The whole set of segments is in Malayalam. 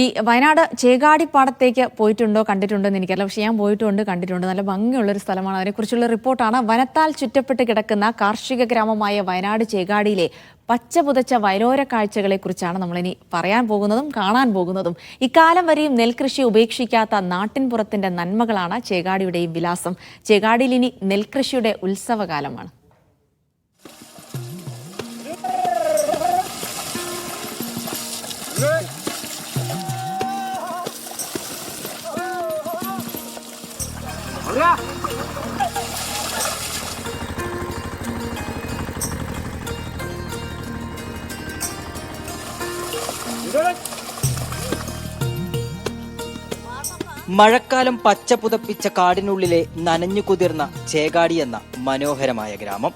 ഈ വയനാട് ചേകാടിപ്പാടത്തേക്ക് പോയിട്ടുണ്ടോ കണ്ടിട്ടുണ്ടോ എന്ന് എനിക്കറിയില്ല. പക്ഷേ ഞാൻ പോയിട്ടുണ്ട്, കണ്ടിട്ടുണ്ട്. നല്ല ഭംഗിയുള്ളൊരു സ്ഥലമാണ്. അതിനെക്കുറിച്ചുള്ള റിപ്പോർട്ടാണ്. വനത്താൽ ചുറ്റപ്പെട്ട് കിടക്കുന്ന കാർഷിക ഗ്രാമമായ വയനാട് ചേകാടിയിലെ പച്ച പുതച്ച വയലോര കാഴ്ചകളെക്കുറിച്ചാണ് നമ്മളിനി പറയാൻ പോകുന്നതും കാണാൻ പോകുന്നതും. ഇക്കാലം വരെയും നെൽകൃഷി ഉപേക്ഷിക്കാത്ത നാട്ടിൻപുറത്തിന്റെ നന്മകളാണ് ചേകാടിയുടെയും വിലാസം. ചേകാടിയിൽ ഇനി നെൽകൃഷിയുടെ ഉത്സവകാലമാണ്. മഴക്കാലം പച്ച പുതപ്പിച്ച കാടിനുള്ളിലെ നനഞ്ഞു കുതിർന്ന ചേകാടി എന്ന മനോഹരമായ ഗ്രാമം.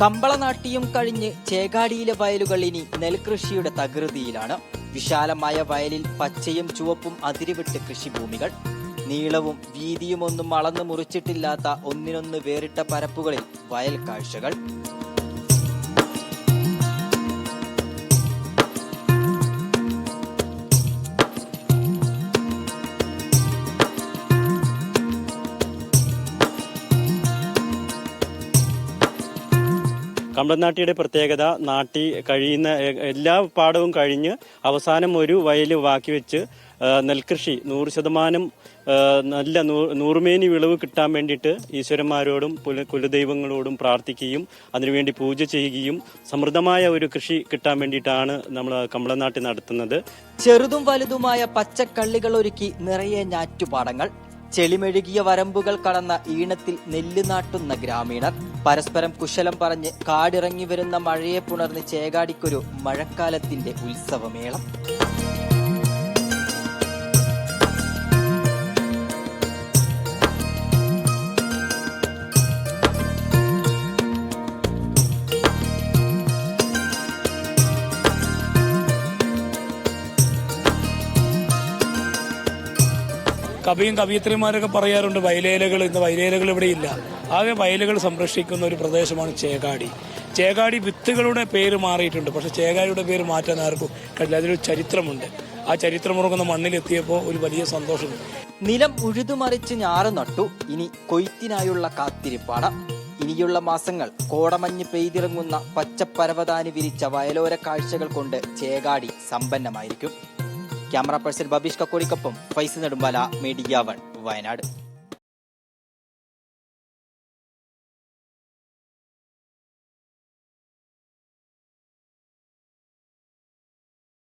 കമ്പളനാട്ടിയും കഴിഞ്ഞ് ചേകാടിയിലെ വയലുകൾ ഇനി നെൽകൃഷിയുടെ തകൃതിയിലാണ്. വിശാലമായ വയലിൽ പച്ചയും ചുവപ്പും അതിരുവിട്ട് കൃഷിഭൂമികൾ. നീളവും വീതിയും ഒന്നും അളന്നു മുറിച്ചിട്ടില്ലാത്ത ഒന്നിനൊന്ന് വേറിട്ട പരപ്പുകളിൽ വയൽ കാഴ്ചകൾ. കമ്പളനാട്ടിയുടെ പ്രത്യേകത, നാട്ടി കഴിയുന്ന എല്ലാ പാടവും കഴിഞ്ഞ് അവസാനം ഒരു വയൽ ബാക്കി വെച്ച് നെൽകൃഷി 100% നല്ല നൂറുമേനി വിളവ് കിട്ടാൻ വേണ്ടിയിട്ട് ഈശ്വരന്മാരോടും കുലദൈവങ്ങളോടും പ്രാർത്ഥിക്കുകയും അതിനുവേണ്ടി പൂജ ചെയ്യുകയും സമൃദ്ധമായ ഒരു കൃഷി കിട്ടാൻ വേണ്ടിയിട്ടാണ് നമ്മൾ കമ്പളനാട്ടി നടത്തുന്നത്. ചെറുതും വലുതുമായ പച്ചക്കള്ളികൾ ഒരുക്കി നിറയെ ഞാറ്റുപാടങ്ങൾ. ചെളിമെഴുകിയ വരമ്പുകൾ കടന്ന ഈണത്തിൽ നെല്ല് നാട്ടുന്ന ഗ്രാമീണർ. പരസ്പരം കുശലം പറഞ്ഞ് കാടിറങ്ങി വരുന്ന മഴയെ പുണർന്ന് ചേകാടിക്കൊരു മഴക്കാലത്തിന്റെ ഉത്സവമേളം. കവിയും കവിയത്രിമാരൊക്കെ പറയാറുണ്ട് വയലേലകൾ, ഇന്ന് വയലേലകൾ ഇവിടെ ഇല്ല. ആകെ വയലുകൾ സംരക്ഷിക്കുന്ന ഒരു പ്രദേശമാണ് ചേകാടി. ചേകാടി വിത്തുകളുടെ പേര് മാറിയിട്ടുണ്ട്, പക്ഷെ ചേകാടിയുടെ പേര് മാറ്റാൻ ആർക്കും കഴിയില്ല. അതിലൊരു ചരിത്രമുണ്ട്. ആ ചരിത്രമുറങ്ങുന്ന മണ്ണിലെത്തിയപ്പോൾ ഒരു വലിയ സന്തോഷമുണ്ട്. നിലം ഉഴുതുമറിച്ച് ഞാറ് നട്ടു. ഇനി കൊയ്ത്തിനായുള്ള കാത്തിരിപ്പാണ്. ഇനിയുള്ള മാസങ്ങൾ കോടമഞ്ഞ് പെയ്തിറങ്ങുന്ന പച്ചപ്പരവതാനി വിരിച്ച വയലോര കാഴ്ചകൾ കൊണ്ട് ചേകാടി സമ്പന്നമായിരിക്കും. ക്യാമറ പേഴ്സൺ ബബീഷ് കക്കോടിക്കൊപ്പം ഫൈസ് നെടുമ്പാല, മീഡിയ 1, വയനാട്.